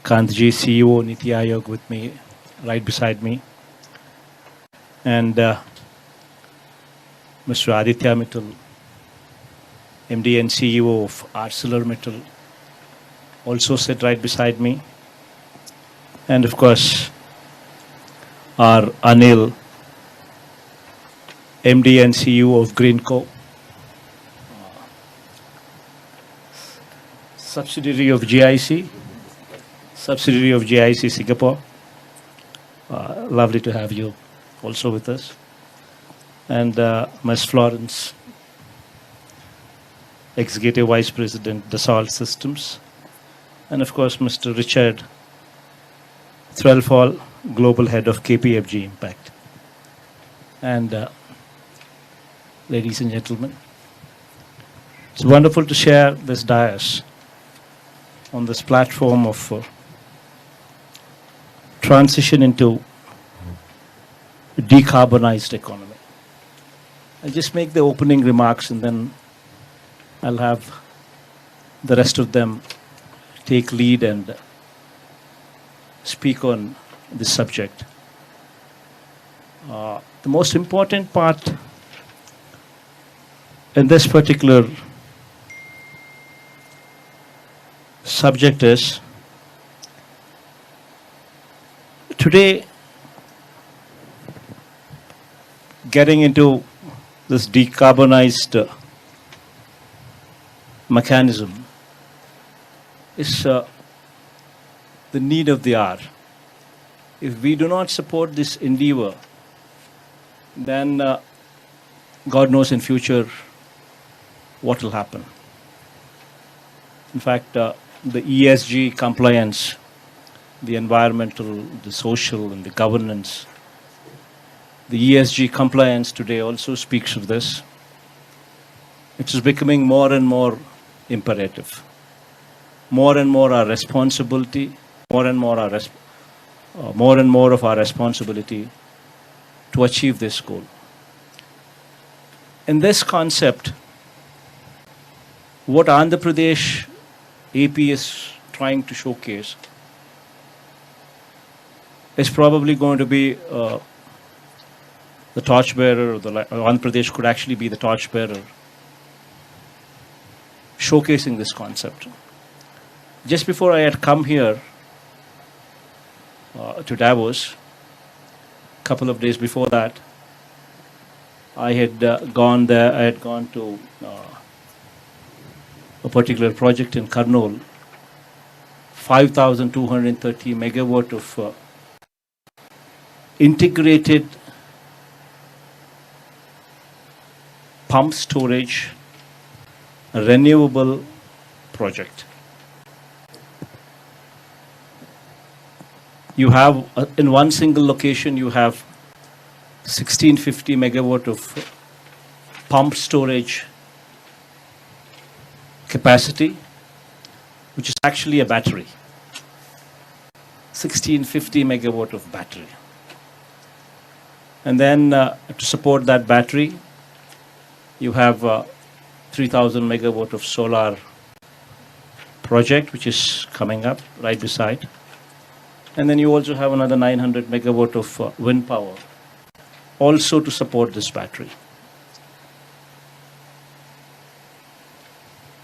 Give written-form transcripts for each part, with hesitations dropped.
Kantji, CEO, Niti Ayog with me, right beside me. And Mr. Aditya Mittal, MD and CEO of ArcelorMittal, also sit right beside me. And of course, our Anil, MD and CEO of Greenco, subsidiary of GIC Singapore. Lovely to have you also with us. And Ms. Florence, Executive Vice President, Dassault Systems. And of course, Mr. Richard Threlfall, Global Head of KPFG Impact. And ladies and gentlemen, it's wonderful to share this dais on this platform of transition into a decarbonized economy. I'll just make the opening remarks and then I'll have the rest of them take lead and speak on this subject. The most important part in this particular subject is today getting into this decarbonized mechanism is the need of the hour. If we do not support this endeavor, then God knows in future what will happen. In fact, the ESG compliance, the environmental, the social, and the governance, the ESG compliance today also speaks of this. It is becoming more and more imperative. More and more our responsibility, more and more of our responsibility to achieve this goal. In this concept, what Andhra Pradesh AP is trying to showcase is probably going to be the torchbearer, or Andhra Pradesh could actually be the torchbearer showcasing this concept. Just before I had come here to Davos, a couple of days before that, I had gone there. I had gone to a particular project in Kurnool, 5,230 megawatt of integrated pump storage, renewable project. You have, in one single location, you have 1650 megawatt of pump storage capacity, which is actually a battery. 1650 megawatt of battery. And then to support that battery, you have 3000 megawatt of solar project, which is coming up right beside. And then you also have another 900 megawatt of wind power, also to support this battery.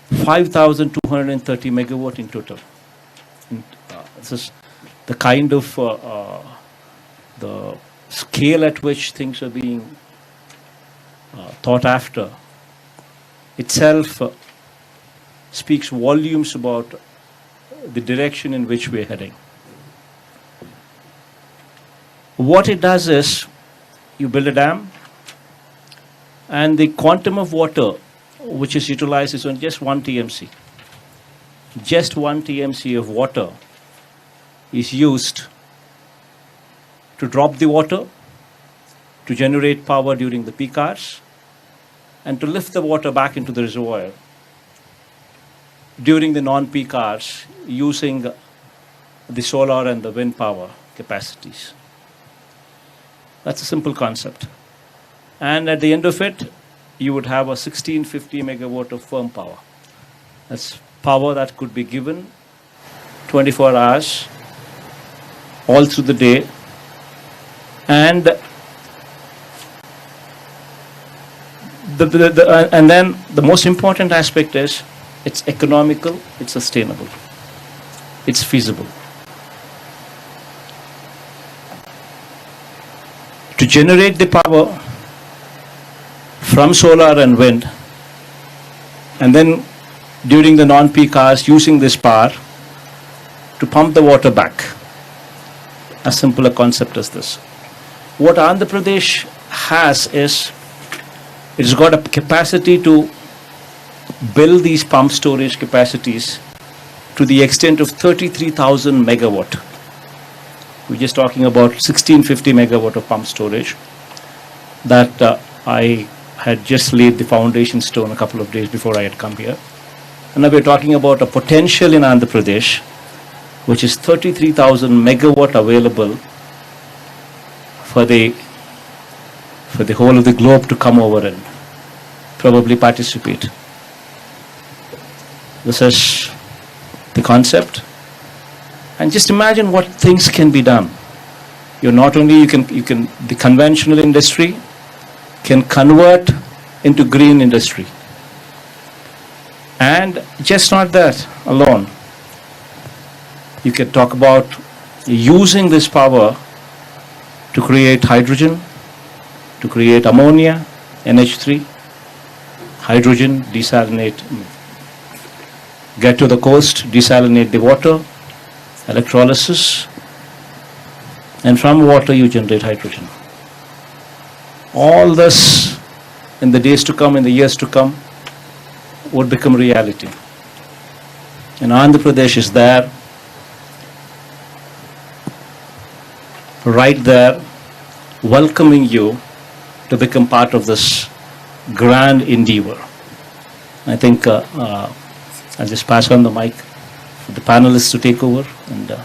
5,230 megawatt in total. And, this is the kind of the scale at which things are being thought after itself speaks volumes about the direction in which we're heading. What it does is, you build a dam, and the quantum of water which is utilized is on just 1 TMC. Just 1 TMC of water is used to drop the water, to generate power during the peak hours, and to lift the water back into the reservoir during the non-peak hours using the solar and the wind power capacities. That's a simple concept. And at the end of it, you would have a 1650 megawatt of firm power. That's power that could be given 24 hours, all through the day. And and then the most important aspect is it's economical, it's sustainable, it's feasible. To generate the power from solar and wind, and then during the non-peak hours using this power to pump the water back. As simple a concept as this. What Andhra Pradesh has is, it's got a capacity to build these pump storage capacities to the extent of 33,000 megawatt. We're just talking about 1650 megawatt of pump storage that I had just laid the foundation stone a couple of days before I had come here. And now we're talking about a potential in Andhra Pradesh, which is 33,000 megawatt available for the whole of the globe to come over and probably participate. This is the concept. And just imagine what things can be done. You're not only, you can the conventional industry can convert into green industry. And just not that alone. You can talk about using this power to create hydrogen, to create ammonia, NH3, hydrogen, desalinate, get to the coast, desalinate the water, electrolysis, and from water you generate hydrogen. All this in the days to come, in the years to come, would become reality. And Andhra Pradesh is there, right there, welcoming you to become part of this grand endeavor. I think I'll just pass on the mic for the panelists to take over, and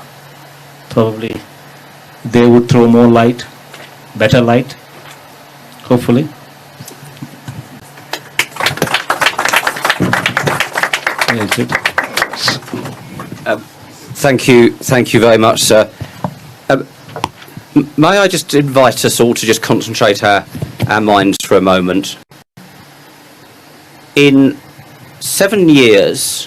probably they would throw more light, better light, hopefully. Thank you very much, sir. May I just invite us all to just concentrate our minds for a moment. In 7 years,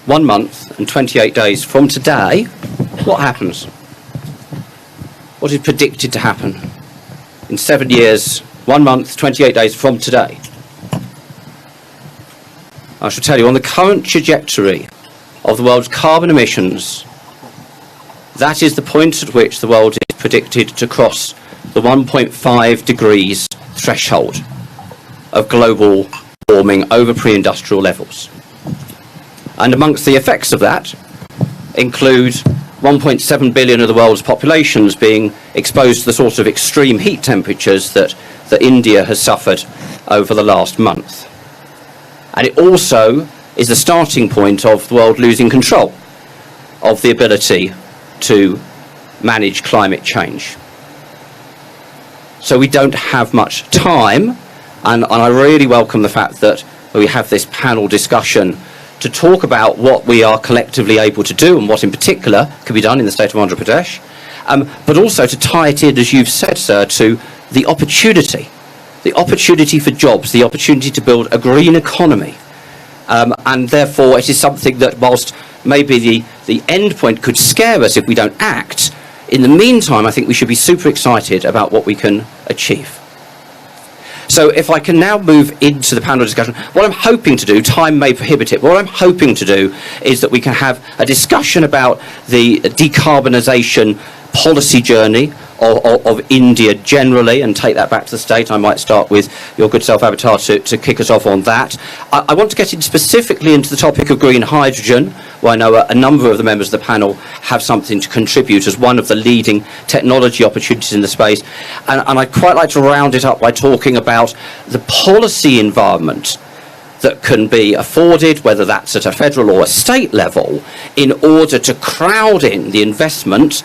1 month and 28 days from today, what happens? What is predicted to happen in 7 years, 1 month, 28 days from today? I shall tell you, on the current trajectory of the world's carbon emissions, that is the point at which the world is predicted to cross the 1.5 degrees threshold of global warming over pre-industrial levels. And amongst the effects of that include 1.7 billion of the world's populations being exposed to the sort of extreme heat temperatures that India has suffered over the last month. And it also is the starting point of the world losing control of the ability to manage climate change. So we don't have much time, and I really welcome the fact that we have this panel discussion to talk about what we are collectively able to do and what in particular can be done in the state of Andhra Pradesh, but also to tie it in, as you've said, sir, to the opportunity for jobs, the opportunity to build a green economy. And therefore it is something that, whilst maybe the end point could scare us if we don't act, in the meantime I think we should be super excited about what we can achieve. So if I can now move into the panel discussion, what I'm hoping to do, time may prohibit it, but what I'm hoping to do is that we can have a discussion about the decarbonisation policy journey of India generally, and take that back to the state. I might start with your good self, Avatar, to kick us off on that. I want to get in specifically into the topic of green hydrogen, where I know a number of the members of the panel have something to contribute as one of the leading technology opportunities in the space. And I'd quite like to round it up by talking about the policy environment that can be afforded, whether that's at a federal or a state level, in order to crowd in the investment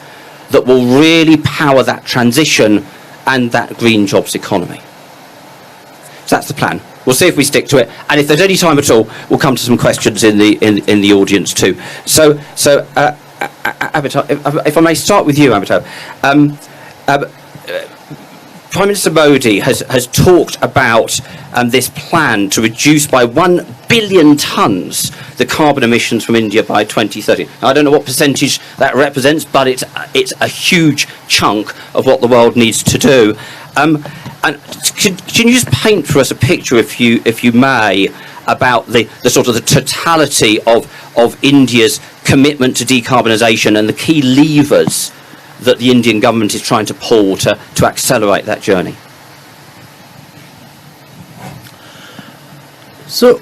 that will really power that transition and that green jobs economy. So that's the plan. We'll see if we stick to it, and if there's any time at all, we'll come to some questions in the audience too. So, Amitabh, if I may start with you, Amitabh. Prime Minister Modi has talked about this plan to reduce by 1 billion tonnes the carbon emissions from India by 2030. Now, I don't know what percentage that represents, but it's a huge chunk of what the world needs to do. And can you just paint for us a picture, if you may, about the sort of the totality of India's commitment to decarbonisation and the key levers that the Indian government is trying to pull to accelerate that journey? So,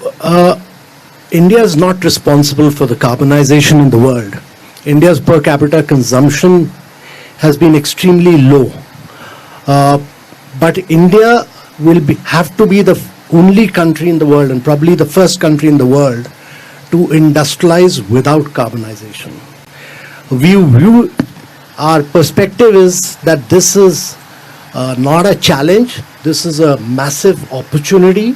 India is not responsible for the carbonization in the world. India's per capita consumption has been extremely low. But India will have to be the only country in the world, and probably the first country in the world, to industrialize without carbonization. Our perspective is that this is not a challenge, this is a massive opportunity.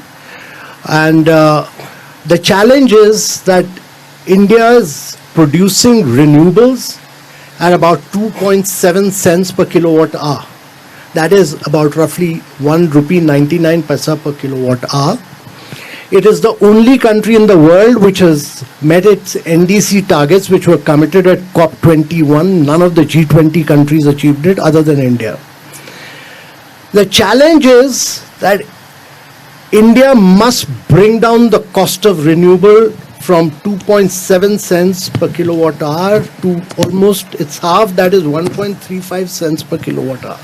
And the challenge is that India is producing renewables at about 2.7 cents per kilowatt hour. That is about roughly 1 rupee 99 paisa per kilowatt hour. It is the only country in the world which has met its NDC targets, which were committed at COP21. None of the G20 countries achieved it other than India. The challenge is that India must bring down the cost of renewable from 2.7 cents per kilowatt hour to almost its half, that is 1.35 cents per kilowatt hour.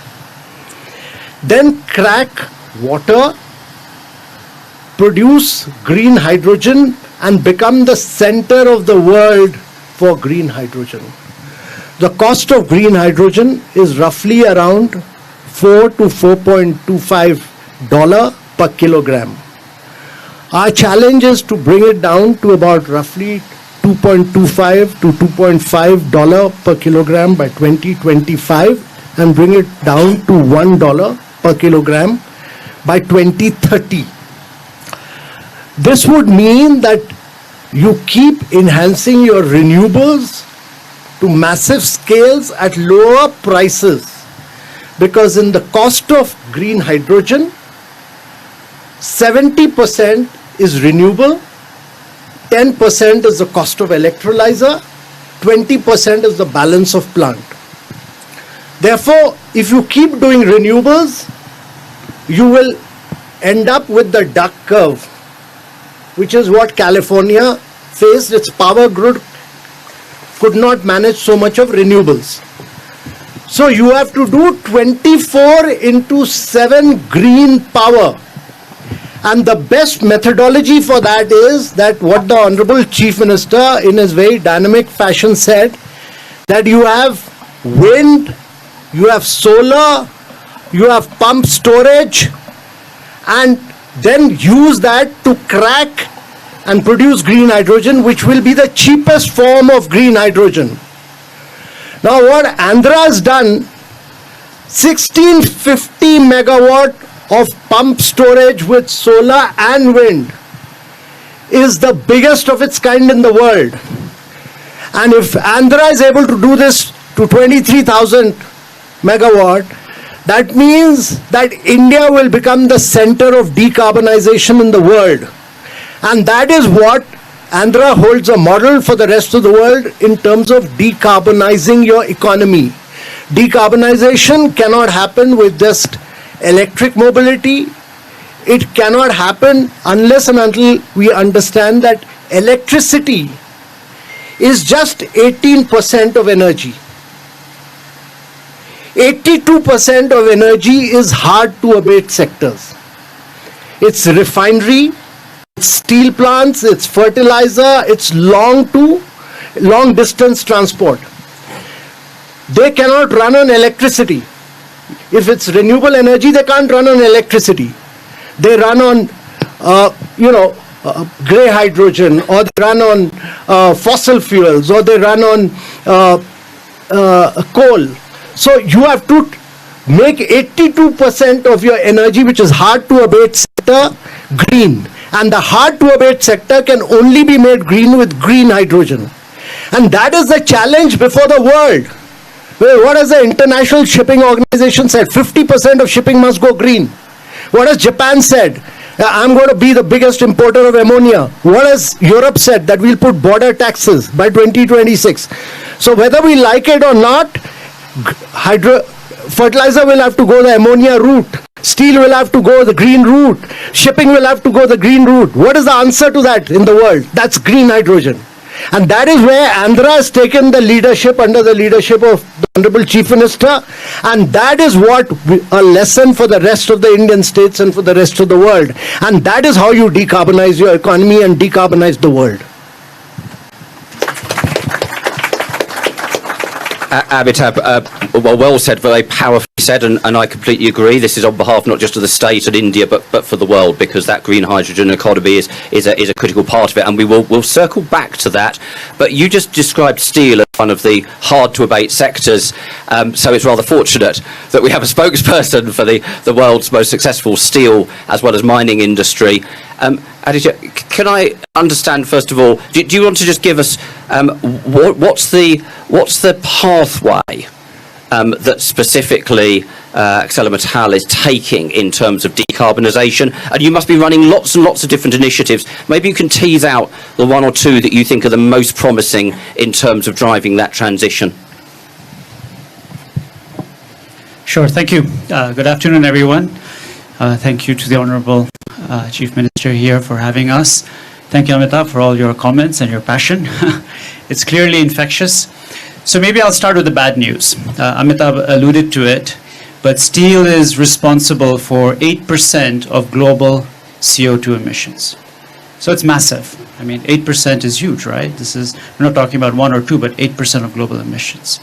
Then crack water, produce green hydrogen, and become the center of the world for green hydrogen. The cost of green hydrogen is roughly around $4 to $4.25 per kilogram. Our challenge is to bring it down to about roughly $2.25 to $2.5 per kilogram by 2025 and bring it down to $1 per kilogram by 2030. This would mean that you keep enhancing your renewables to massive scales at lower prices, because in the cost of green hydrogen, 70% is renewable, 10% is the cost of electrolyzer, 20% is the balance of plant. Therefore, if you keep doing renewables, you will end up with the duck curve, which is what California faced. Its power grid could not manage so much of renewables. So you have to do 24/7 green power. And the best methodology for that is that what the Honorable Chief Minister in his very dynamic fashion said, that you have wind, you have solar, you have pump storage, and then use that to crack and produce green hydrogen, which will be the cheapest form of green hydrogen. Now what Andhra has done, 1650 megawatt of pump storage with solar and wind is the biggest of its kind in the world. And if Andhra is able to do this to 23,000 megawatt, that means that India will become the center of decarbonization in the world. And that is what Andhra holds a model for the rest of the world in terms of decarbonizing your economy. Decarbonization cannot happen with just electric mobility. It cannot happen unless and until we understand that electricity is just 18% of energy. 82% of energy is hard to abate sectors. It's refinery, it's steel plants, it's fertilizer, it's long distance transport. They cannot run on electricity. If it's renewable energy, they can't run on electricity. They run on, grey hydrogen, or they run on fossil fuels, or they run on coal. So you have to make 82% of your energy, which is hard to abate sector green. And the hard-to-abate sector can only be made green with green hydrogen. And that is the challenge before the world. Well, what has the International Shipping Organization said? 50% of shipping must go green. What has Japan said? I'm going to be the biggest importer of ammonia. What has Europe said? That we'll put border taxes by 2026. So whether we like it or not, fertilizer will have to go the ammonia route. Steel will have to go the green route. Shipping will have to go the green route. What is the answer to that in the world? That's green hydrogen. And that is where Andhra has taken the leadership under the leadership of the Honorable Chief Minister. And that is what a lesson for the rest of the Indian states and for the rest of the world. And that is how you decarbonize your economy and decarbonize the world. Amitabh, well said, very powerfully said, and I completely agree. This is on behalf not just of the state and India, but for the world, because that green hydrogen economy is a critical part of it, and we'll circle back to that. But you just described steel as one of the hard-to-abate sectors, so it's rather fortunate that we have a spokesperson for the world's most successful steel as well as mining industry. Aditya, can I understand, first of all, do you want to just give us what's the pathway that specifically ArcelorMittal is taking in terms of decarbonisation? And you must be running lots and lots of different initiatives. Maybe you can tease out the one or two that you think are the most promising in terms of driving that transition. Sure, thank you. Good afternoon, everyone. Thank you to the Honourable Chief Minister here for having us. Thank you, Amitabh, for all your comments and your passion. It's clearly infectious. So maybe I'll start with the bad news. Amitabh alluded to it, but steel is responsible for 8% of global CO2 emissions. So it's massive. I mean, 8% is huge, right? We're not talking about 1 or 2, but 8% of global emissions.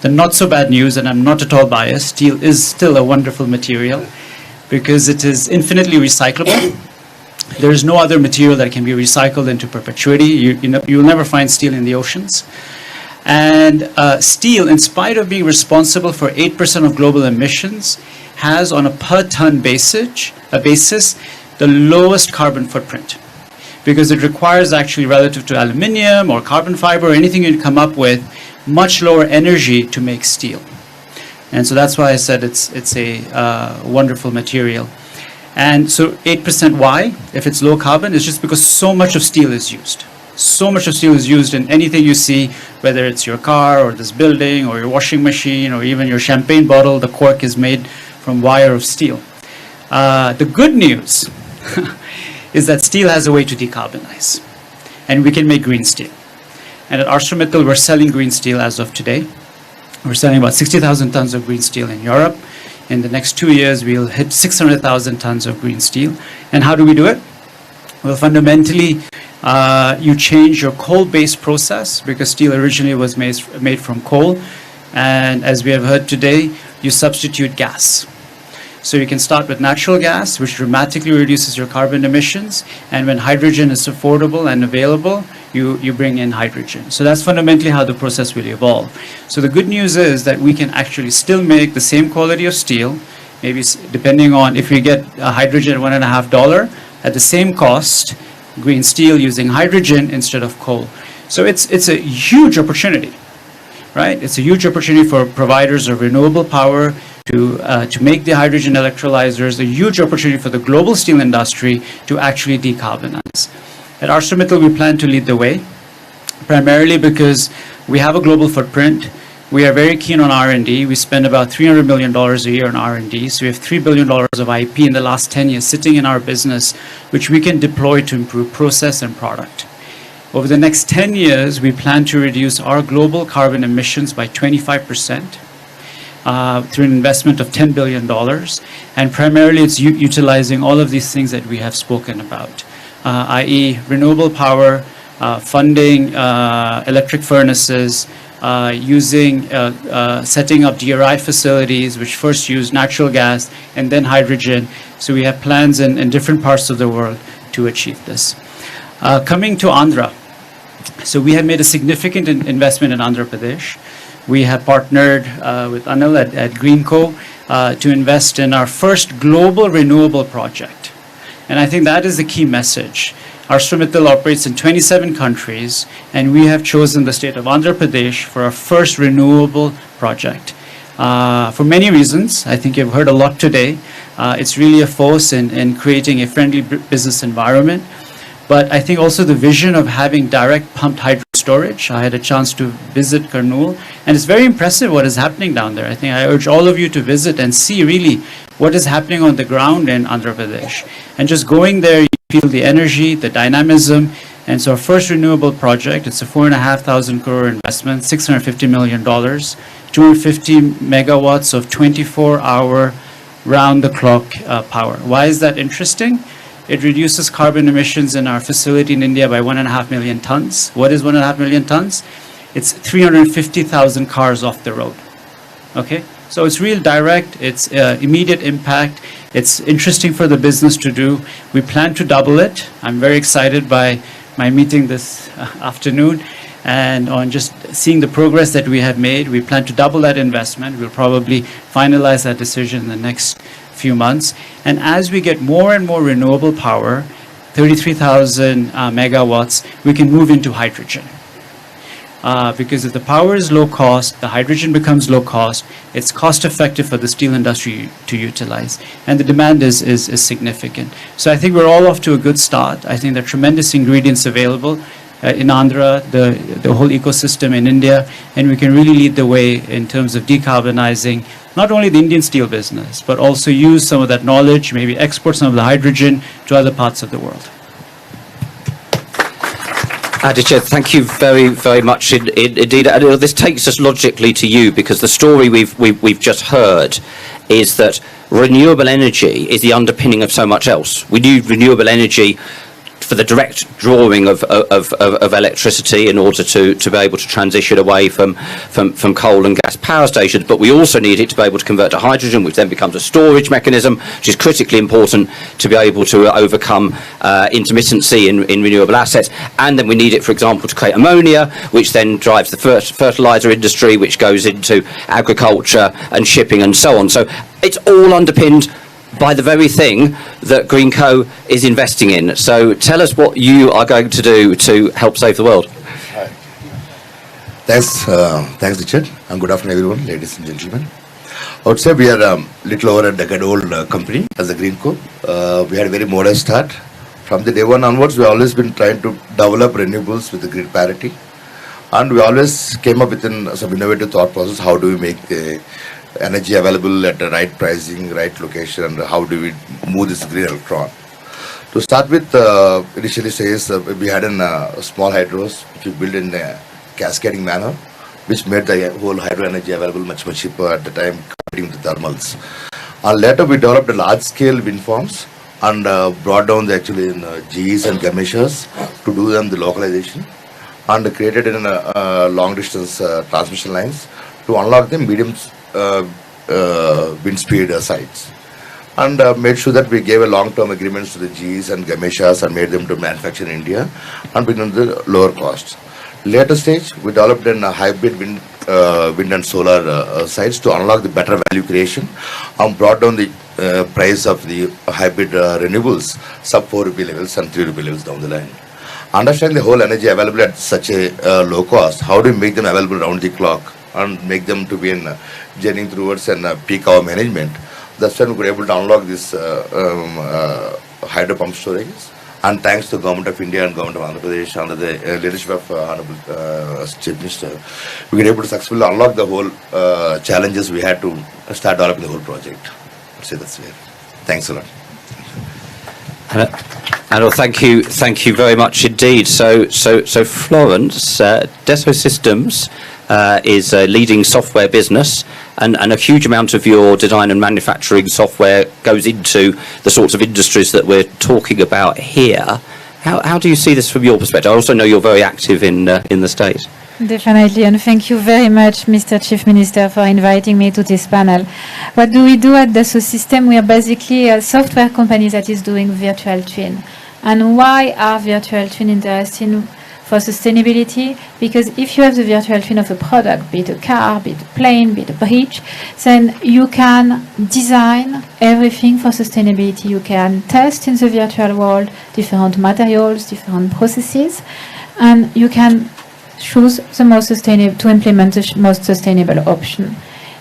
The not so bad news, and I'm not at all biased, steel is still a wonderful material because it is infinitely recyclable. There is no other material that can be recycled into perpetuity. You'll never find steel in the oceans. And steel, in spite of being responsible for 8% of global emissions, has on a per ton basis the lowest carbon footprint, because it requires actually, relative to aluminium or carbon fiber or anything you'd come up with, much lower energy to make steel. And so that's why I said it's a wonderful material. And so 8% why, if it's low carbon, is just because so much of steel is used. So much of steel is used in anything you see, whether it's your car or this building or your washing machine or even your champagne bottle, the cork is made from wire of steel. The good news is that steel has a way to decarbonize, and we can make green steel. And at ArcelorMittal, we're selling green steel as of today. We're selling about 60,000 tons of green steel in Europe. In the next 2 years, we'll hit 600,000 tons of green steel. And how do we do it? Well, fundamentally, you change your coal-based process, because steel originally was made from coal. And as we have heard today, you substitute gas. So you can start with natural gas, which dramatically reduces your carbon emissions. And when hydrogen is affordable and available, you bring in hydrogen. So that's fundamentally how the process will evolve. So the good news is that we can actually still make the same quality of steel, maybe depending on if we get hydrogen at $1.50 at the same cost, green steel using hydrogen instead of coal. So it's a huge opportunity, right? It's a huge opportunity for providers of renewable power to make the hydrogen electrolyzers, a huge opportunity for the global steel industry to actually decarbonize. At ArcelorMittal, we plan to lead the way, primarily because we have a global footprint. We are very keen on R&D. We spend about $300 million a year on R&D. So we have $3 billion of IP in the last 10 years sitting in our business, which we can deploy to improve process and product. Over the next 10 years, we plan to reduce our global carbon emissions by 25%. Through an investment of $10 billion. And primarily it's utilizing all of these things that we have spoken about, i.e. renewable power, funding electric furnaces, setting up DRI facilities, which first use natural gas and then hydrogen. So we have plans in different parts of the world to achieve this. Coming to Andhra. So we have made a significant investment in Andhra Pradesh. We have partnered with Anil at Greenco to invest in our first global renewable project. And I think that is the key message. ArcelorMittal operates in 27 countries, and we have chosen the state of Andhra Pradesh for our first renewable project. For many reasons, I think you've heard a lot today. It's really a force in creating a friendly business environment. But I think also the vision of having direct pumped hydro storage. I had a chance to visit Kurnool, and it's very impressive what is happening down there. I think I urge all of you to visit and see really what is happening on the ground in Andhra Pradesh. And just going there, you feel the energy, the dynamism. And so our first renewable project, it's a 4,500 crore investment, $650 million, 250 megawatts of 24-hour round-the-clock power. Why is that interesting? It reduces carbon emissions in our facility in India by 1.5 million tons. What is 1.5 million tons? It's 350,000 cars off the road. Okay? So it's real direct, it's immediate impact, it's interesting for the business to do. We plan to double it. I'm very excited by my meeting this afternoon, and on just seeing the progress that we have made. We plan to double that investment. We'll probably finalize that decision in the next few months. And as we get more and more renewable power, 33,000 megawatts, we can move into hydrogen. Because if the power is low cost, the hydrogen becomes low cost, it's cost effective for the steel industry to utilize. And the demand is significant. So I think we're all off to a good start. I think there are tremendous ingredients available in Andhra, the whole ecosystem in India, and we can really lead the way in terms of decarbonizing not only the Indian steel business, but also use some of that knowledge, maybe export some of the hydrogen to other parts of the world. Aditya, thank you very, very much indeed. This takes us logically to you, because the story we've just heard is that renewable energy is the underpinning of so much else. We need renewable energy for the direct drawing of electricity in order to be able to transition away from coal and gas power stations, but we also need it to be able to convert to hydrogen, which then becomes a storage mechanism, which is critically important to be able to overcome intermittency in renewable assets. And then we need it, for example, to create ammonia, which then drives the fertilizer industry, which goes into agriculture and shipping and so on. So it's all underpinned by the very thing that Greenco is investing in. So tell us what you are going to do to help save the world. Thanks, Richard, and good afternoon, everyone, ladies and gentlemen. I would say we are a little over a decade-old company as a Greenco. We had a very modest start. From the day one onwards, we have always been trying to develop renewables with the grid parity, and we always came up with some innovative thought process. How do we make the energy available at the right pricing, right location, and how do we move this green electron? To start with, initially says we had a small hydros which we built in a cascading manner, which made the whole hydro energy available much cheaper at the time comparing with thermals. And later we developed a large scale wind farms and brought down the actually in GEs and Gameshas to do them the localization, and created in long distance transmission lines to unlock the medium wind speed sites, and made sure that we gave a long-term agreements to the GEs and Gameshas and made them to manufacture in India and bring on the lower cost. Later stage, we developed a hybrid wind and solar sites to unlock the better value creation and brought down the price of the hybrid renewables sub 4 rupee levels and 3 rupee levels down the line. Understanding the whole energy available at such a low cost, how do we make them available round the clock and make them to be in journeying towards peak hour management? That's when we were able to unlock this hydro pump storages. And thanks to the Government of India and Government of Andhra Pradesh under the leadership of Honorable Chief Minister, we were able to successfully unlock the whole challenges we had to start developing the whole project. I'd say that's it. Thanks a lot. And thank you very much indeed. So Florence, Dassault Systems is a leading software business, and a huge amount of your design and manufacturing software goes into the sorts of industries that we're talking about here. How do you see this from your perspective? I also know you're very active in the States. Definitely, and thank you very much, Mr. Chief Minister, for inviting me to this panel. What do we do at Dassault Systèmes? We are basically a software company that is doing virtual twin. And why are virtual twin interesting for sustainability, because if you have the virtual twin of a product, be it a car, be it a plane, be it a bridge, then you can design everything for sustainability. You can test in the virtual world different materials, different processes, and you can choose the most sustainable, to implement the most sustainable option.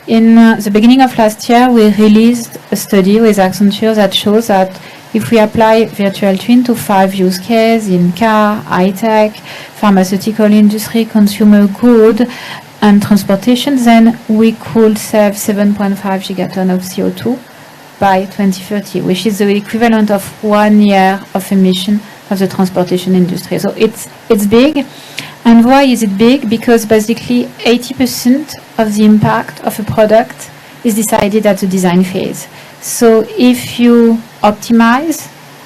In the beginning of last year, we released a study with Accenture that shows that if we apply virtual twin to 5 use cases in car, high-tech, pharmaceutical industry, consumer good, and transportation, then we could save 7.5 gigaton of CO2 by 2030, which is the equivalent of 1 year of emission of the transportation industry. So it's big. And why is it big? Because basically 80% of the impact of a product is decided at the design phase. So if you optimize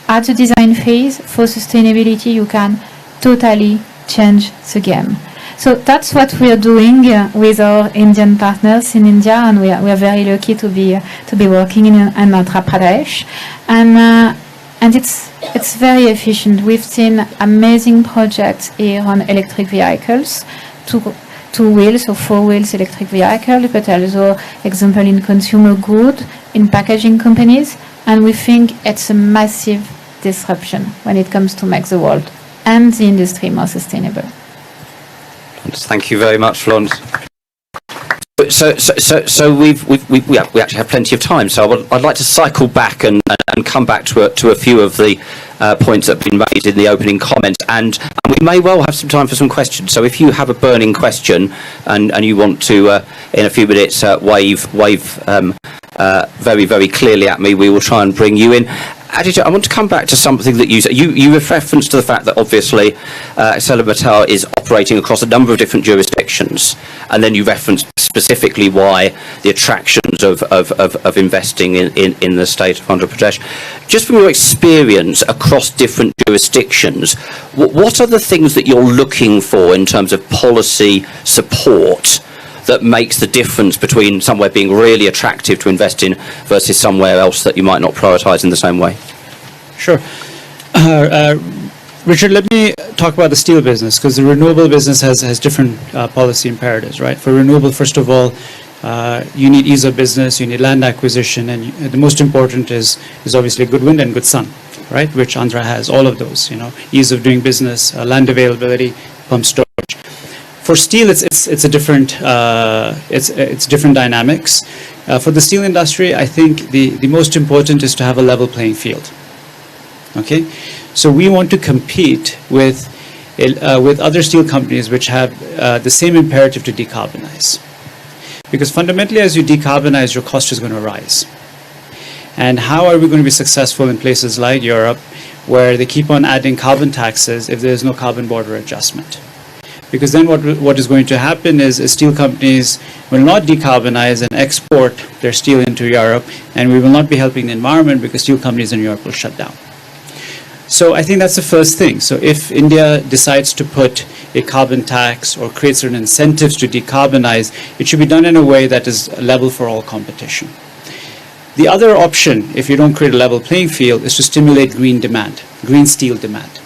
at the design phase for sustainability, you can totally change the game. So that's what we are doing with our Indian partners in India, and we are very lucky to be working in Andhra Pradesh, and it's very efficient. We've seen amazing projects here on electric vehicles, two wheels or 4 wheels electric vehicle, but also example in consumer good, in packaging companies, and we think it's a massive disruption when it comes to make the world and the industry more sustainable. Thank you very much, Florence. So we actually have plenty of time. So I'd like to cycle back and come back to a few of the points that have been raised in the opening comments, and we may well have some time for some questions. So if you have a burning question and you want to in a few minutes wave very, very clearly at me, we will try and bring you in. Aditya, I want to come back to something that you referenced to the fact that obviously ArcelorMittal is operating across a number of different jurisdictions, and then you referenced specifically why the attractions of investing in the state of Andhra Pradesh. Just from your experience across different jurisdictions, what are the things that you're looking for in terms of policy support that makes the difference between somewhere being really attractive to invest in versus somewhere else that you might not prioritise in the same way? Sure. Richard, let me talk about the steel business, because the renewable business has different policy imperatives, right? For renewable, first of all, you need ease of business, you need land acquisition, and the most important is obviously good wind and good sun, right? Which Andhra has, all of those, ease of doing business, land availability, pump storage. For steel, it's a different it's different dynamics. For the steel industry, I think the most important is to have a level playing field. Okay, so we want to compete with other steel companies which have the same imperative to decarbonize, because fundamentally, as you decarbonize, your cost is going to rise. And how are we going to be successful in places like Europe, where they keep on adding carbon taxes if there is no carbon border adjustment? Because then what is going to happen is steel companies will not decarbonize and export their steel into Europe, and we will not be helping the environment because steel companies in Europe will shut down. So I think that's the first thing. So if India decides to put a carbon tax or create certain incentives to decarbonize, it should be done in a way that is level for all competition. The other option, if you don't create a level playing field, is to stimulate green demand, green steel demand,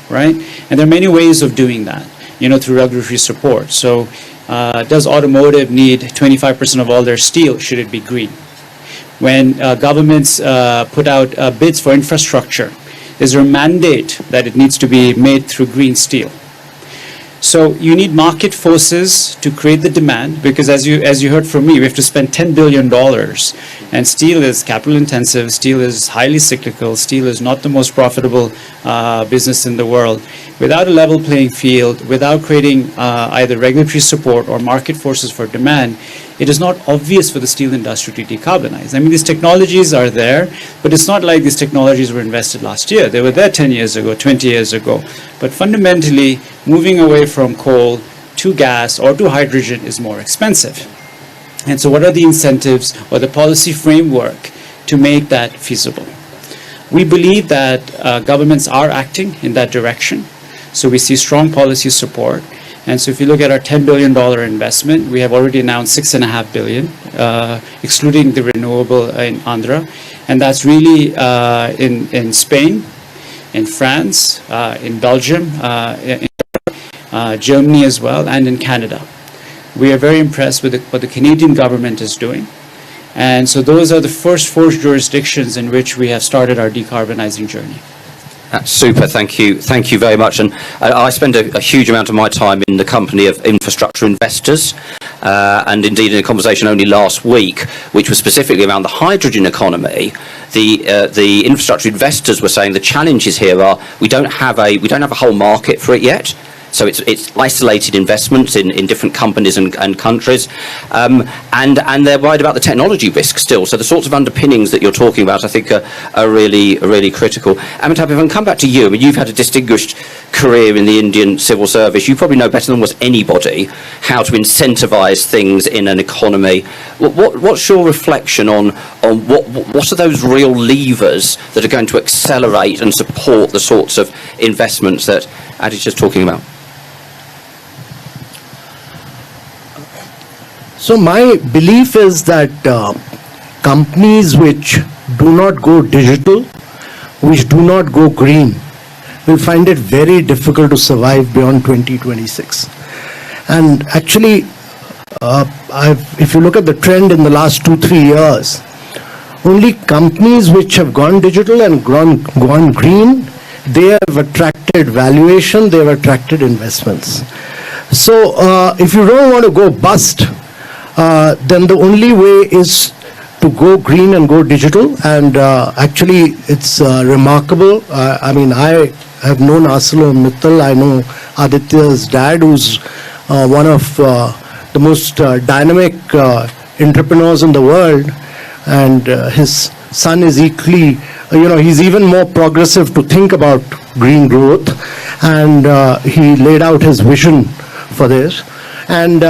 right? And there are many ways of doing that, through regulatory support. So does automotive need 25% of all their steel? Should it be green? When governments put out bids for infrastructure, is there a mandate that it needs to be made through green steel? So you need market forces to create the demand, because as you heard from me, we have to spend $10 billion, and steel is capital intensive, steel is highly cyclical, steel is not the most profitable business in the world. Without a level playing field, without creating either regulatory support or market forces for demand, it is not obvious for the steel industry to decarbonize. I mean, these technologies are there, but it's not like these technologies were invested last year. They were there 10 years ago, 20 years ago. But fundamentally, moving away from coal to gas or to hydrogen is more expensive. And so what are the incentives or the policy framework to make that feasible? We believe that governments are acting in that direction. So we see strong policy support. And so if you look at our $10 billion investment, we have already announced $6.5 billion, excluding the renewable in Andhra. And that's really in Spain, in France, in Belgium, Germany as well, and in Canada. We are very impressed with what the Canadian government is doing. And so those are the first 4 jurisdictions in which we have started our decarbonizing journey. That's super, thank you very much. And I spend a huge amount of my time in the company of infrastructure investors, and indeed in a conversation only last week, which was specifically around the hydrogen economy. The infrastructure investors were saying the challenges here are we don't have a whole market for it yet. So it's isolated investments in different companies and countries, and they're worried about the technology risk still. So the sorts of underpinnings that you're talking about, I think, are really critical. Amitabh, if I can come back to you, I mean, you've had a distinguished career in the Indian civil service. You probably know better than almost anybody how to incentivise things in an economy. What's your reflection on what are those real levers that are going to accelerate and support the sorts of investments that Adi's just talking about? So my belief is that companies which do not go digital, which do not go green, will find it very difficult to survive beyond 2026. And actually, if you look at the trend in the last 2-3 years, only companies which have gone digital and gone green, they have attracted valuation, they have attracted investments. So if you don't want to go bust, then the only way is to go green and go digital. And actually, it's remarkable. I mean, I have known ArcelorMittal. I know Aditya's dad, who's one of the most dynamic entrepreneurs in the world. And his son is equally, he's even more progressive to think about green growth. And he laid out his vision for this. And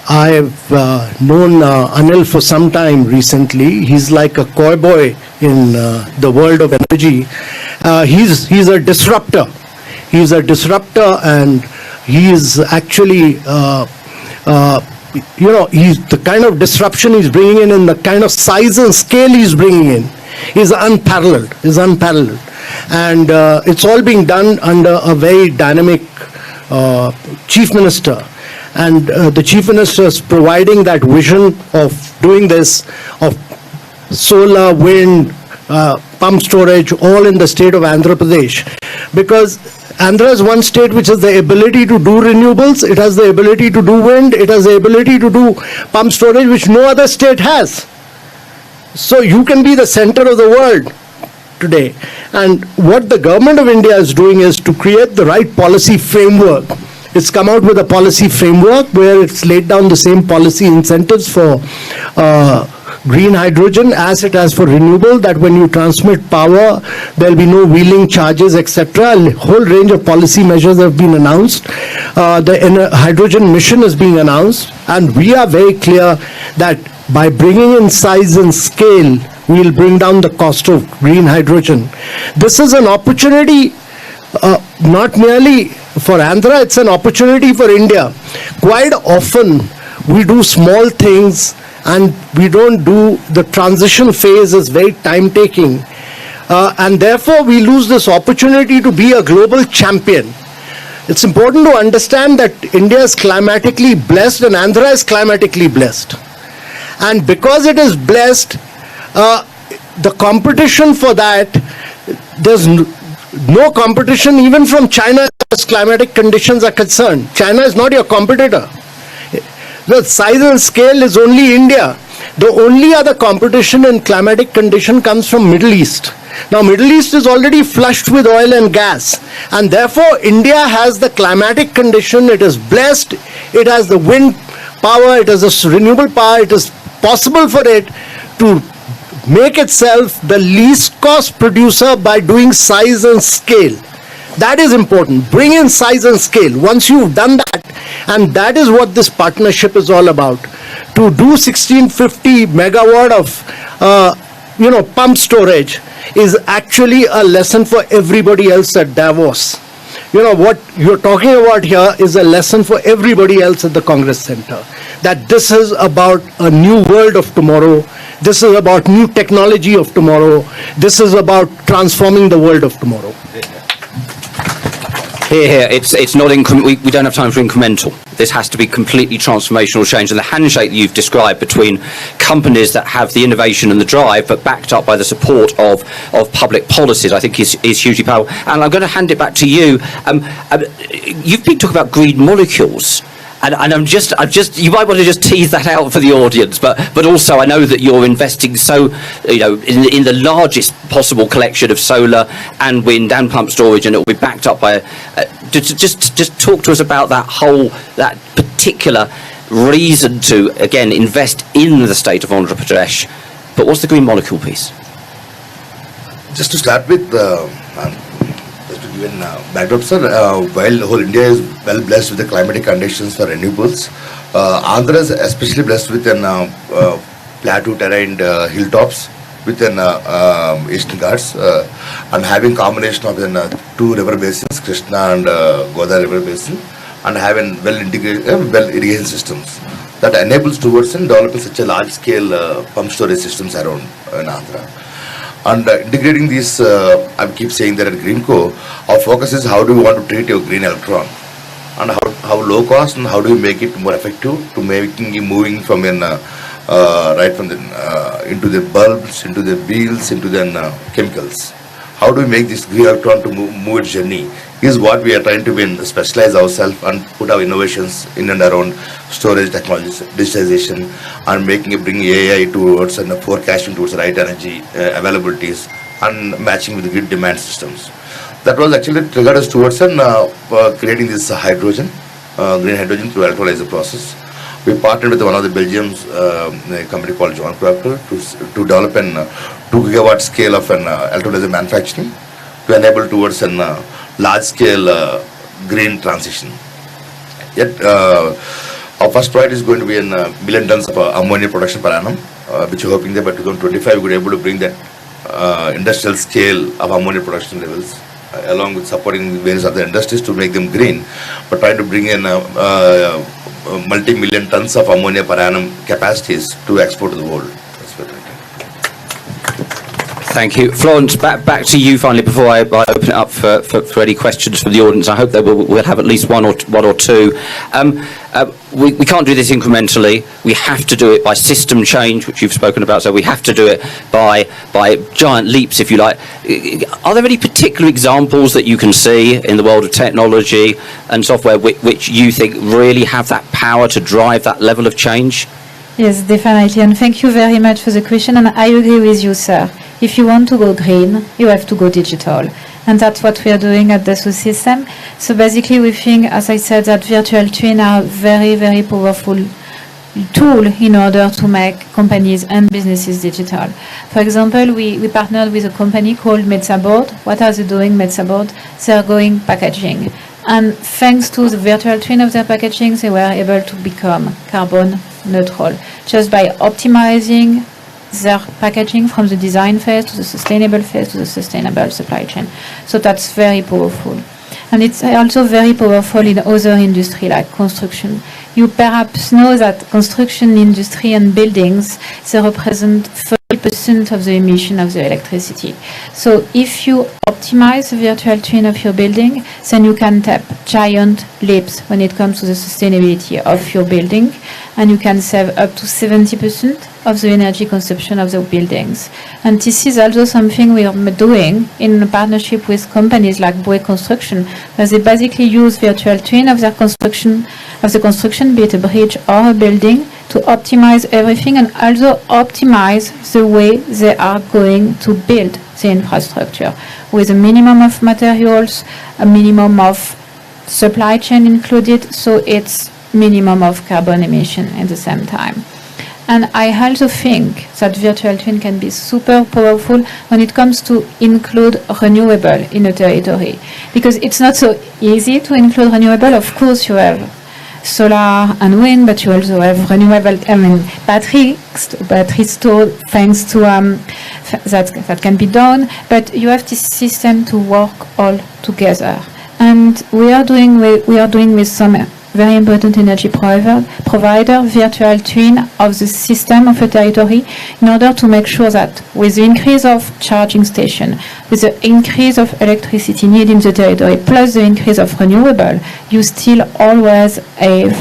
I've known Anil for some time recently. He's like a cowboy in the world of energy. He's a disruptor. He's a disruptor, and he is actually, he's the kind of disruption he's bringing in and the kind of size and scale he's bringing in is unparalleled. And it's all being done under a very dynamic chief minister. And the chief minister is providing that vision of doing this, of solar, wind, pump storage, all in the state of Andhra Pradesh. Because Andhra is one state which has the ability to do renewables, it has the ability to do wind, it has the ability to do pump storage, which no other state has. So you can be the center of the world today. And what the government of India is doing is to create the right policy framework. It's come out with a policy framework where it's laid down the same policy incentives for green hydrogen as it has for renewable, that when you transmit power, there'll be no wheeling charges, etc. A whole range of policy measures have been announced. The hydrogen mission is being announced, and we are very clear that by bringing in size and scale, we'll bring down the cost of green hydrogen. This is an opportunity not merely for Andhra, it's an opportunity for India. Quite often, we do small things and we don't do the transition phase is very time-taking. And therefore, we lose this opportunity to be a global champion. It's important to understand that India is climatically blessed and Andhra is climatically blessed. And because it is blessed, the competition for that, there's no competition even from China as climatic conditions are concerned. China is not your competitor. The size and scale is only India. The only other competition in climatic condition comes from Middle East. Now Middle East is already flushed with oil and gas, and therefore India has the climatic condition. It is blessed. It has the wind power. It has the renewable power. It is possible for it to make itself the least cost producer by doing size and scale. That is important. Bring in size and scale. Once you've done that, and that is what this partnership is all about. To do 1650 megawatt of pump storage is actually a lesson for everybody else at Davos. What you're talking about here is a lesson for everybody else at the Congress Center. That this is about a new world of tomorrow. This is about new technology of tomorrow. This is about transforming the world of tomorrow. Here, it's not we don't have time for incremental. This has to be completely transformational change. And the handshake that you've described between companies that have the innovation and the drive, but backed up by the support of public policies, I think is hugely powerful. And I'm going to hand it back to you. You've been talking about green molecules. And I'm just, you might want to just tease that out for the audience, but also I know that you're investing in the largest possible collection of solar and wind and pump storage, and it will be backed up by. Just talk to us about that particular reason to again invest in the state of Andhra Pradesh. But what's the green molecule piece? Just to start with. Even backdrop, sir, while whole India is well blessed with the climatic conditions for renewables, Andhra is especially blessed with an plateau terrain hilltops within Eastern Ghats and having combination of two river basins, Krishna and Godavari river basin, and having well integrated, well irrigation systems that enables towards developing such a large scale pump storage systems around in Andhra. And integrating these, I keep saying that at Greenco, our focus is how do we want to treat your green electron, and how low cost and how do we make it more effective to making it moving from right from into the bulbs, into the wheels, into the chemicals. How do we make this green electron to move its journey is what we are trying to specialize ourselves and put our innovations in and around storage technologies, digitization, and bring AI towards and forecasting towards the right energy availabilities and matching with the grid demand systems. That was actually triggered us towards creating this hydrogen, green hydrogen through electrolyzer process. We partnered with one of the Belgium's company called John Proctor to develop a 2 gigawatt scale of an electrolyzer manufacturing to enable towards a large scale green transition. Yet our first project is going to be in million tons of ammonia production per annum, which we're hoping that by 2025 we're able to bring that industrial scale of ammonia production levels, along with supporting various other industries to make them green, but trying to bring in multi-million tons of ammonia per annum capacities to export to the world. Thank you. Florence, back to you finally before I open it up for any questions from the audience. I hope that we'll have at least one or two. We can't do this incrementally. We have to do it by system change, which you've spoken about, so we have to do it by giant leaps, if you like. Are there any particular examples that you can see in the world of technology and software which you think really have that power to drive that level of change? Yes, definitely. And thank you very much for the question. And I agree with you, sir. If you want to go green, you have to go digital. And that's what we are doing at Dassault System. So basically, we think, as I said, that virtual twin are very, very powerful tool in order to make companies and businesses digital. For example, we partnered with a company called Metsaboard. What are they doing, Metsaboard? They are going packaging. And thanks to the virtual twin of their packaging, they were able to become carbon neutral just by optimizing their packaging from the design phase to the sustainable phase to the sustainable supply chain. So that's very powerful. And it's also very powerful in other industry like construction. You perhaps know that construction industry and buildings, they represent 30% of the emission of the electricity. So if you optimize the virtual twin of your building, then you can take giant leaps when it comes to the sustainability of your building, and you can save up to 70% of the energy consumption of the buildings. And this is also something we are doing in partnership with companies like Bouygues Construction, where they basically use virtual twin of their construction, be it a bridge or a building, to optimize everything and also optimize the way they are going to build the infrastructure with a minimum of materials, a minimum of supply chain included, so it's minimum of carbon emission at the same time. And I also think that virtual twin can be super powerful when it comes to include renewable in a territory, because it's not so easy to include renewable. Of course, you have solar and wind, but you also have renewable, battery stored thanks to that can be done, but you have this system to work all together. And we are doing with some very important energy provider, virtual twin of the system of a territory, in order to make sure that with the increase of charging station, with the increase of electricity need in the territory, plus the increase of renewable, you still always have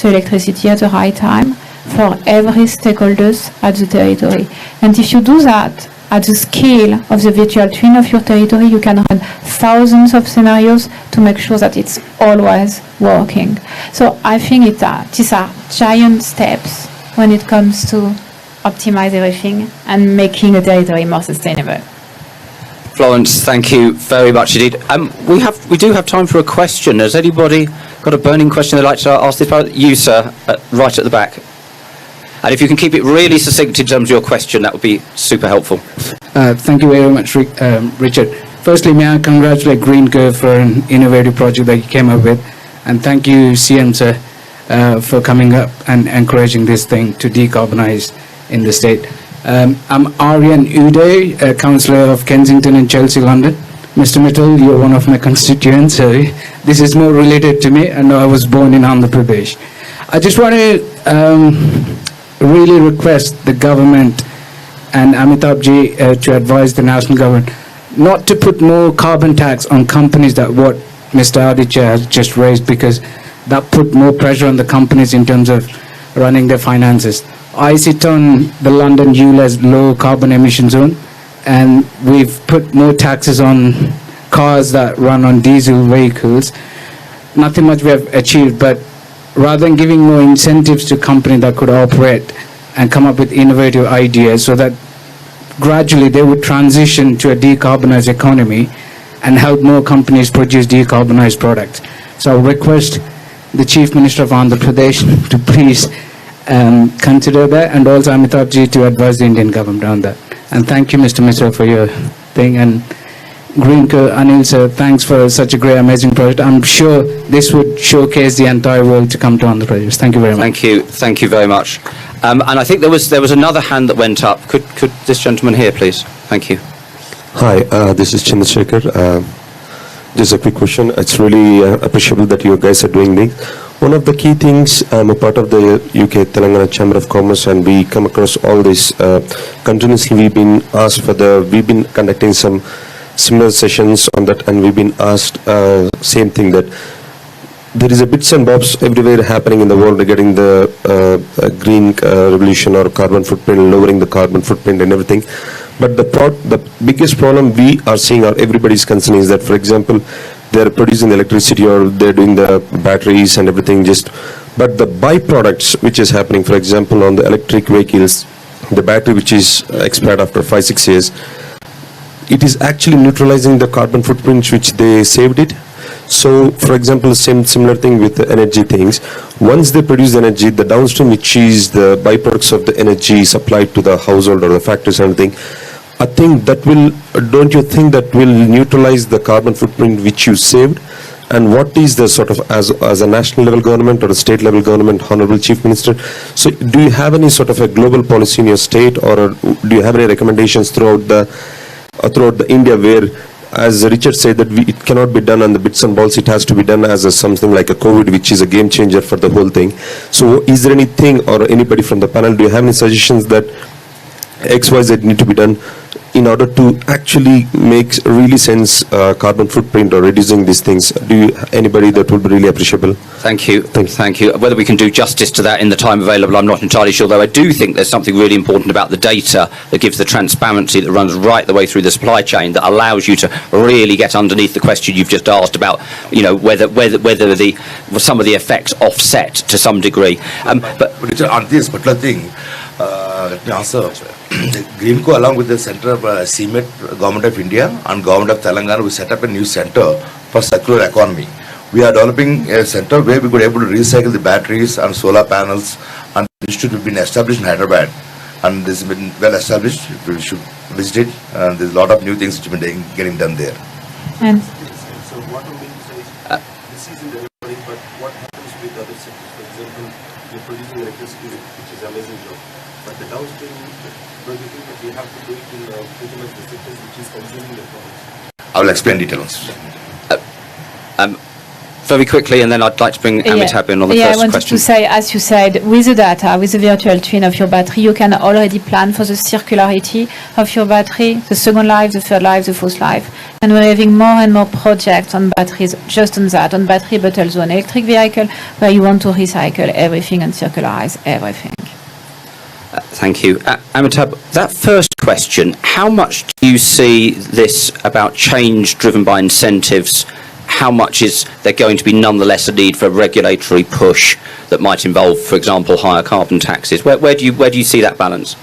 the electricity at the right time for every stakeholders at the territory. And if you do that at the scale of the virtual twin of your territory, you can run thousands of scenarios to make sure that it's always working. So I think these are giant steps when it comes to optimize everything and making a territory more sustainable. Florence, thank you very much indeed. We do have time for a question. Has anybody got a burning question they'd like to ask this part? You, sir, right at the back. And if you can keep it really succinct in terms of your question, that would be super helpful. Thank you very much, Richard. Firstly, may I congratulate Greenco for an innovative project that you came up with. And thank you, CM, sir, for coming up and encouraging this thing to decarbonize in the state. I'm Aryan Uday, a councillor of Kensington and Chelsea, London. Mr. Mittal, you're one of my constituents, so this is more related to me, and I was born in Andhra Pradesh. I just want to really request the government and Amitabh ji to advise the national government not to put more carbon tax on companies that what Mr. Aditya has just raised, because that put more pressure on the companies in terms of running their finances. I sit on the London ULEZ low carbon emission zone, and we've put more taxes on cars that run on diesel vehicles. Nothing much we have achieved, but rather than giving more incentives to companies that could operate and come up with innovative ideas so that gradually they would transition to a decarbonized economy and help more companies produce decarbonized products. So I request the Chief Minister of Andhra Pradesh to please consider that, and also Amitabh ji to advise the Indian government on that. And thank you, Mr. Mishra, for your thing. And Greenco, Anil sir, thanks for such a great, amazing project. I'm sure this would showcase the entire world to come to Andhra Pradesh. Thank you very much. Thank you very much. And I think there was another hand that went up. Could this gentleman here, please? Thank you. Hi, this is Chandrasekhar. Just a quick question. It's really appreciable that you guys are doing this. One of the key things, I'm a part of the UK Telangana Chamber of Commerce, and we come across all this continuously. We've been conducting some similar sessions on that, and we've been asked same thing, that there is a bits and bobs everywhere happening in the world regarding the green revolution or carbon footprint, lowering the carbon footprint and everything. But the biggest problem we are seeing, or everybody's concern, is that, for example, they're producing the electricity or they're doing the batteries and everything, but the byproducts which is happening, for example, on the electric vehicles, the battery which is expired after 5-6 years, it is actually neutralizing the carbon footprint which they saved it. So, for example, similar thing with the energy things. Once they produce the energy, the downstream, which is the byproducts of the energy supplied to the household or the factories and everything, I think that don't you think that will neutralize the carbon footprint which you saved? And what is the sort of, as a national level government or a state level government, Honorable Chief Minister, so do you have any sort of a global policy in your state, or do you have any recommendations throughout the India where, as Richard said, that it cannot be done on the bits and balls, it has to be done as something like a COVID, which is a game changer for the whole thing. So is there anything, or anybody from the panel, do you have any suggestions that XYZ need to be done in order to actually make really sense carbon footprint or reducing these things? Anybody that would be really appreciable? Thank you. Thank you. Whether we can do justice to that in the time available, I'm not entirely sure, though I do think there's something really important about the data that gives the transparency that runs right the way through the supply chain, that allows you to really get underneath the question you've just asked about, whether some of the effects offset to some degree. But on this particular thing, let me answer. Greenco, along with the Center of CMET, Government of India and Government of Telangana, we set up a new center for circular economy. We are developing a center where we could able to recycle the batteries and solar panels, and the institute has been established in Hyderabad, and this has been well established. We should visit it, and there's a lot of new things which have been getting done there. And So what I'm going to say is, this is in the recording, but what happens with other sectors? For example, you're producing electricity, which is amazing job, but the downstream, don't you think that we have to do it in pretty much the sectors which is consuming the products? I will explain details. very quickly, and then I'd like to bring Amitabh in on the I first wanted question. to say, as you said, with the data, with the virtual twin of your battery, you can already plan for the circularity of your battery, the second life, the third life, the fourth life. And we're having more and more projects on batteries, just on that, on battery, but also on electric vehicle, where you want to recycle everything and circularize everything. Thank you. Amitabh, that first question, how much do you see this about change driven by incentives? How much is there going to be nonetheless a need for a regulatory push that might involve, for example, higher carbon taxes? Where do you see that balance?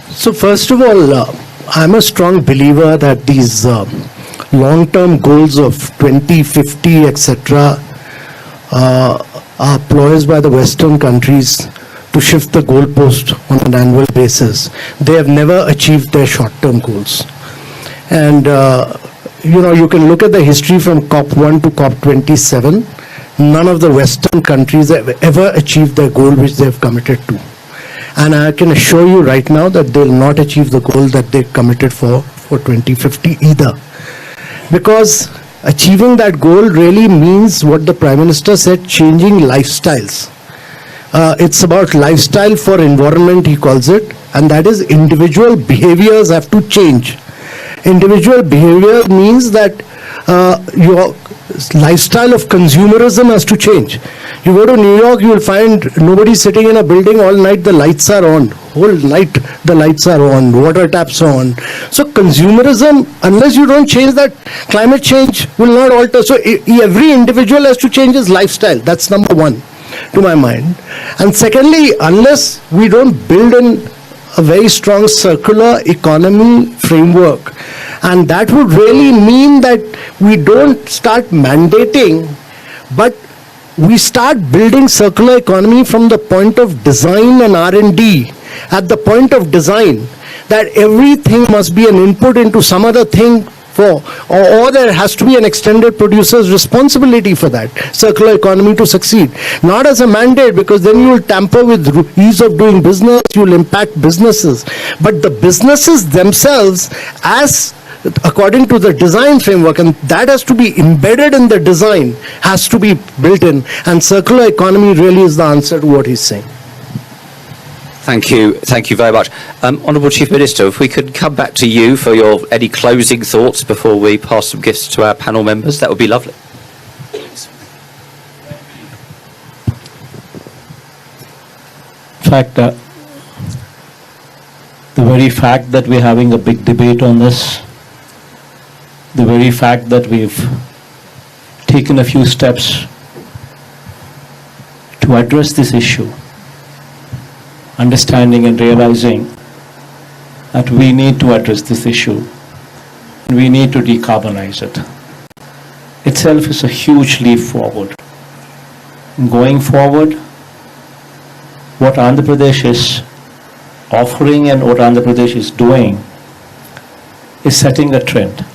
So first of all, I'm a strong believer that these long-term goals of 2050, etc., are ploys by the Western countries to shift the goalpost on an annual basis. They have never achieved their short-term goals. And, you can look at the history from COP1 to COP27. None of the Western countries have ever achieved their goal which they have committed to. And I can assure you right now that they will not achieve the goal that they committed for 2050 either. Because achieving that goal really means what the Prime Minister said, changing lifestyles. It's about lifestyle for environment, he calls it, and that is individual behaviors have to change. Individual behavior means that your lifestyle of consumerism has to change. You go to New York, you will find nobody sitting in a building all night, the lights are on. Whole night the lights are on, water taps on. So consumerism, unless you don't change that, climate change will not alter. So every individual has to change his lifestyle. That's number one to my mind. And secondly, unless we don't build in a very strong circular economy framework, and that would really mean that we don't start mandating, but we start building circular economy from the point of design and R&D. At the point of design, that everything must be an input into some other thing or there has to be an extended producer's responsibility for that circular economy to succeed. Not as a mandate, because then you will tamper with ease of doing business, you will impact businesses. But the businesses themselves, as according to the design framework, and that has to be embedded in the design, has to be built in. And circular economy really is the answer to what he's saying. Thank you very much. Honourable Chief Minister, if we could come back to you for any closing thoughts before we pass some gifts to our panel members, that would be lovely. In fact, the very fact that we're having a big debate on this, the very fact that we've taken a few steps to address this issue, understanding and realizing that we need to address this issue and we need to decarbonize it, itself is a huge leap forward. Going forward, what Andhra Pradesh is offering and what Andhra Pradesh is doing is setting a trend.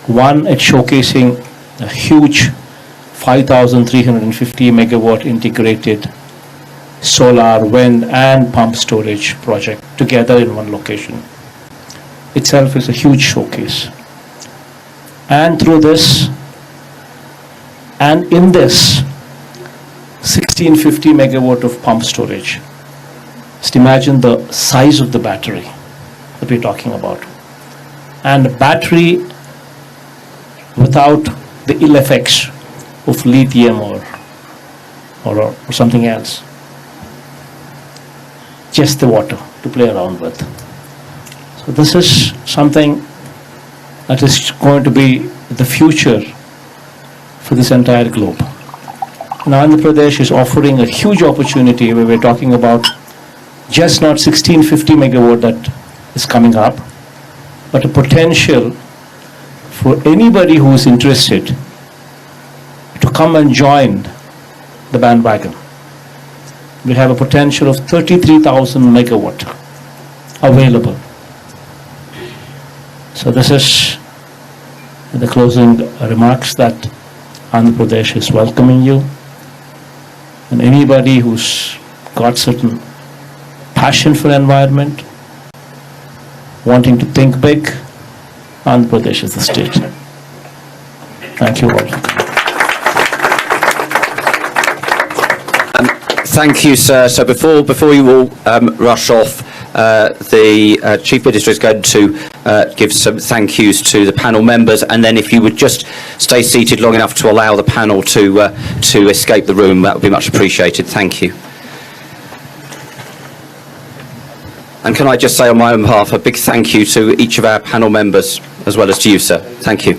One, it's showcasing a huge 5,350 megawatt integrated solar, wind and pump storage project together in one location. Itself is a huge showcase. And through this, and in this 1650 megawatt of pump storage, just imagine the size of the battery that we're talking about. And a battery without the ill effects of lithium or something else. Just the water to play around with. So this is something that is going to be the future for this entire globe. And Andhra Pradesh is offering a huge opportunity where we're talking about just not 1650 megawatt that is coming up, but a potential for anybody who is interested to come and join the bandwagon. We have a potential of 33,000 megawatt available. So this is the closing remarks that Andhra Pradesh is welcoming you. And anybody who's got certain passion for environment, wanting to think big, Andhra Pradesh is the state. Thank you all. Thank you, sir. So before you all rush off, the Chief Minister is going to give some thank yous to the panel members, and then if you would just stay seated long enough to allow the panel to escape the room, that would be much appreciated. Thank you. And can I just say on my own behalf a big thank you to each of our panel members, as well as to you, sir. Thank you.